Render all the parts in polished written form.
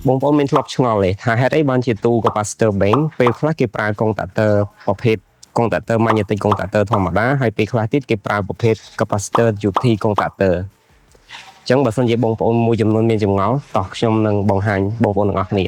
បងប្អូនមានធ្លាប់ឆ្ងល់ទេថាហេតុអីបានជាទូ capacitor bank ពេលខ្លះគេប្រើ contactor ប្រភេទ contactor magnetic contactor ធម្មតាហើយពេលខ្លះទៀតគេប្រើប្រភេទ capacitor UT contactor អញ្ចឹងបើសិនជាបងប្អូនមួយចំនួនមានចម្ងល់តោះខ្ញុំនឹងបង្ហាញបងប្អូនទាំងអស់គ្នា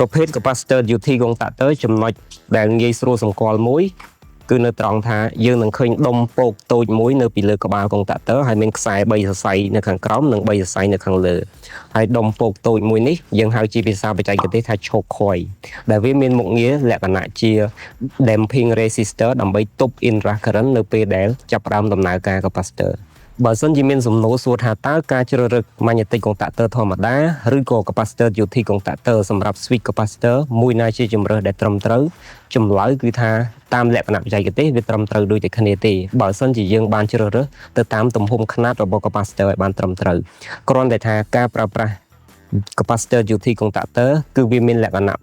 ប្រភេទ capacitor UT contactor ចំណុចដែលងាយស្រួលសម្គាល់មួយគឺនៅត្រង់ថាយើងនឹងឃើញដុំពកតូចមួយនៅពីលើក្បាល contactor ហើយមានខ្សែ3សរសៃនៅខាងក្រោមនិង3សរសៃនៅខាងលើហើយដុំពកតូចមួយនេះយើងហៅជាភាសាបច្ចេកទេសថា choke coil ដែលវាមានមុខងារលក្ខណៈជា damping resistor ដើម្បីទប់ inrush current នៅពេលដែលចាប់ផ្ដើមដំណើរការ capacitorបើសិនជាមានសំណួរសួរថាតើការជ្រើសរើស magnetic contactor ធម្មតាឬក៏ capacitor UT contactor សម្រាប់ switch capacitor មួយណាជាជម្រើសដែលត្រឹមត្រូវចម្លើយគឺថាតាមលក្ខណៈបច្ចេកទេសវាត្រឹមត្រូវដូចតែគ្នាទេបើសិនជាយើងបានជ្រើសរើសទៅតាមទំហំຂະຫນាតរបស់ capacitor ឲ្យបានត្រឹមត្រូវគ្រាន់តែថាការប្រើប្រាស់ capacitor UT contactor គឺវាមានលក្ខណៈ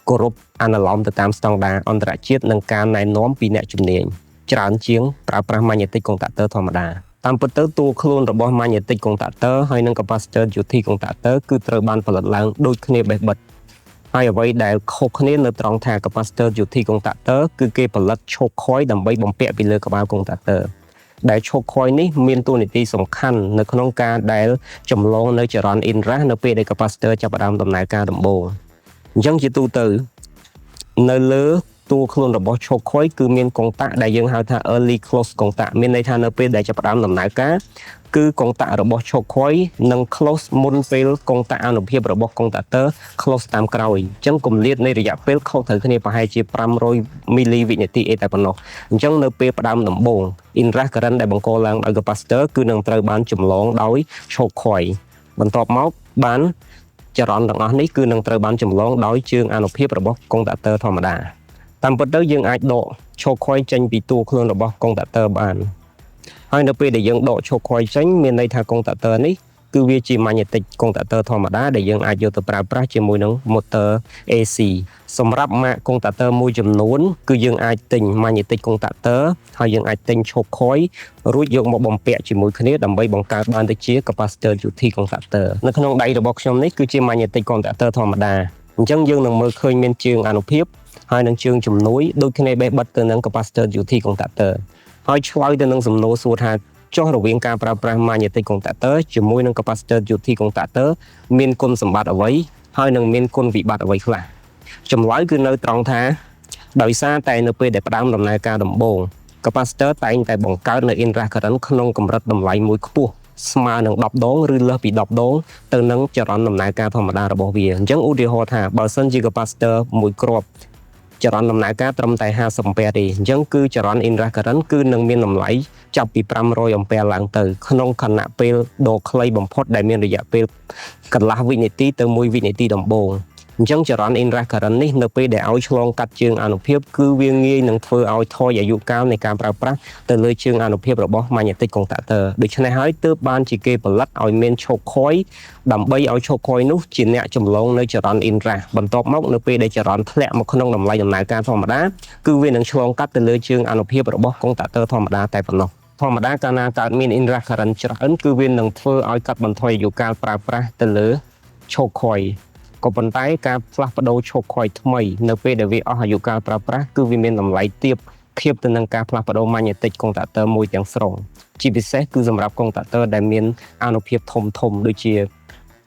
គោរពអនុលោមទៅតាមស្តង់ដារអន្តរជាតិនិងការណែនាំពីអ្នកជំនាញច្រើនជាងប្រើប្រាស់ magnetic contactor ធម្មតាតាមពិតទៅតួខ្លួនរបស់ magnetic contactor ហើយនិង capacitor UT contactor គឺត្រូវបានផលិតឡើងដូចគ្នាបេះបិទហើយអ្វីដែលខុសគ្នានៅត្រង់ថា capacitor UT contactor គឺគេផលិត choke coil ដើម្បីបំពាក់ពីលើក្បាល contactor ដែល choke coil នេះមានតួនាទីសំខាន់នៅក្នុងការដែលចម្លងនៅចរន្ត inrush នៅពេលដែល capacitor ចាប់ផ្ដើមដំណើរការដំបូងអញ្ចឹងជាទូទៅនៅលើតួខ្លួនរបស់ choke coil គឺមានកុងតាក់ដែលយើងហៅថា early close កុងតាក់មានន័យថានៅពេលដែលចាប់ផ្ដើមដំណើរការគឺកុងតាក់របស់ choke coil នឹង close មុនពេលកុងតាក់អនុភាពរបស់ contactor close តាមក្រោយអញ្ចឹងគម្លាតនៃរយៈពេលខុសត្រូវគ្នាប្រហែលជា500មីលីវិនាទីអីតែប៉ុណ្ណោះអញ្ចឹងនៅពេលផ្ដើមដំបូង inrush current ដែលបង្កឡើងដោយ capacitor គឺនឹងត្រូវបានចម្លងដោយ choke coil បន្ទាប់មកបានចរន្តទាំងអស់នេះគឺនឹងត្រូវបានចម្លងដោយជើងអនុភាពរបស់ contactor ធម្មតាតាមពិតទៅយើងអាចដក choke coil ចេញពីតួខ្លួនរបស់ contactor បានហើយនៅពេលដែលយើងដក choke coil ចេញមានន័យថា contactor នេះគឺវាជា magnetic contactor ធម្មតាដែលយើងអាចយកទៅប្រើប្រាស់ជាមួយនឹង motor AC សម្រាប់ ម៉ាក contactor មួយចំនួនគឺយើងអាចទិញ magnetic contactor ហើយយើងអាចទិញ choke coil រួចយកមកបំពាក់ជាមួយគ្នាដើម្បីបង្កើតបានទៅជា capacitor UT contactor នៅក្នុងដៃរបស់ខ្ញុំនេះគឺជា magnetic contactor ធម្មតាអញ្ចឹងយើងនឹងមើលឃើញមានជើងអនុភាពហើយនឹងជើងជំនួយដូចគ្នាបេះបិទទៅនឹង capacitor UT contactor ហើយឆ្លើយទៅនឹងសំណួរសួរថាចុះរវាងការប្រើប្រាស់ magnetic contactor ជាមួយនឹង capacitor UT contactor មានគុណសម្បត្តិអ្វីហើយនឹងមានគុណវិបត្តិអ្វីខ្លះចម្លើយគឺនៅត្រង់ថាដោយសារតែនៅពេលដែលផ្ដើមដំណើរការដំបូង capacitor តែងតែបង្កើតនៅ inrush current ក្នុងកម្រិតតម្លៃមួយខ្ពស់ស្មើនឹង10ដងឬលើសពី10ដងទៅនឹងចរន្តដំណើរការធម្មតារបស់វាអញ្ចឹងឧទាហរណ៍ថាបើសិនជា capacitor មួយគ្រាប់ចរន្តដំណើរការត្រឹមតែ50អាំពែទេអញ្ចឹងគឺចរន្ត inrush current គឺនឹងមានតម្លៃចាប់ពី500អាំពែឡើងទៅក្នុងខណៈពេលដ៏ខ្លីបំផុតដែលមានរយៈពេលកន្លះវិនាទីទៅ1វិនាទីដំបូងអញ្ចឹងចរន្ត inrush current នេះនៅពេលដែលឲ្យឆ្លងកាត់ជើងអនុភាពគឺវាងាយនឹងធ្វើឲ្យថយអាយុកាលនៃការប្រើប្រាស់ទៅលើជើងអនុភាពរបស់ magnetic contactor ដូច្នេះហើយទើបបានជាគេផលិតឲ្យមាន choke coil ដើម្បីឲ្យ choke coil នោះជាអ្នកចម្លងនៅចរន្ត inrush បន្ទាប់មកនៅពេលដែលចរន្តធ្លាក់មកក្នុងតម្លៃដំណើរការធម្មតាគឺវានឹងឆ្លងកាត់ទៅលើជើងអនុភាពរបស់ contactor ធម្មតាតែប៉ុណ្ណោះធម្មតាកាលណាកើតមាន inrush current ច្រើនគឺវានឹងធ្វើឲ្យកាត់បន្ថយអាយុកាលប្រើប្រាស់ទៅលើ choke coilក៏ប៉ុន្តែការផ្លាស់ប្ដូរ choke coil ថ្មីនៅពេលដែលវាអស់អាយុកាលប្រើប្រាស់គឺវាមានតម្លៃទាបធៀបទៅនឹងការផ្លាស់ប្ដូរ magnetic contactor មួយទាំងស្រុងជាពិសេសគឺសម្រាប់ contactor ដែលមានអនុភាពធំដូចជា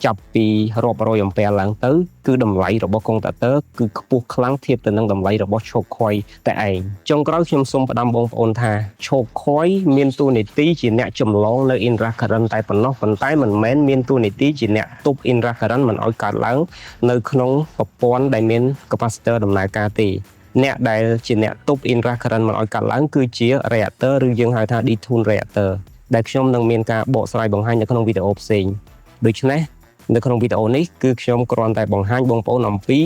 ចាប់ពីរាប់រយអាំពែឡើងទៅគឺតម្លៃរបស់ contactor គឺខ្ពស់ខ្លាំងធៀបទៅនឹងតម្លៃរបស់ choke coil តែឯងចុងក្រោយខ្ញុំសូមផ្ដាំបងប្អូនថា choke coil មានតួនាទីជាអ្នកចម្លងនៅ inrush current តែប៉ុណ្ណោះប៉ុន្តែមិនមែនមានតួនាទីជាអ្នកទប់ inrush current មិនឲ្យកើតឡើងនៅក្នុងប្រព័ន្ធដែលមាន capacitor ដំណើរការទេអ្នកដែលជាអ្នកទប់ inrush current មិនឲ្យកើតឡើងគឺជា reactor ឬយើងហៅថា detune reactor ដែលខ្ញុំនឹងមានការបកស្រាយបង្ហាញនៅក្នុងវីដេអូផ្សេងដូច្នេះនៅក្នុងវីដេអូនេះគឺខ្ញុំគ្រាន់តែបង្ហាញបងប្អូនអំពី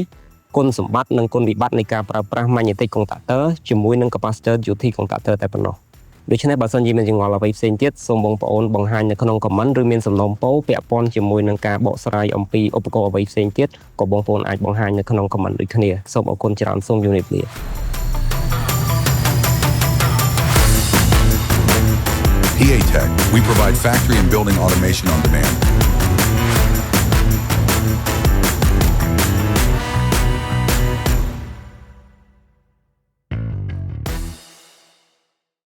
គុណសម្បត្តិនិងគុណវិបត្តិនៃការប្រើប្រាស់ magnetic contactor ជាមួយនឹង capacitor UT contactor តែប៉ុណ្ណោះ ដូច្នេះបើសិនជាមានចង្វល់អ្វីផ្សេងទៀតសូមបងប្អូនបង្ហាញនៅក្នុង comment ឬមានសំណូមពរពាក់ព័ន្ធជាមួយនឹងការបកស្រាយអំពីឧបករណ៍អ្វីផ្សេងទៀតក៏បងប្អូនអាចបង្ហាញនៅក្នុង comment ដូចគ្នាសូមអរគុណច្រើនសូមជម្រាបលា PA Tech, we provide factory and building automation on demand.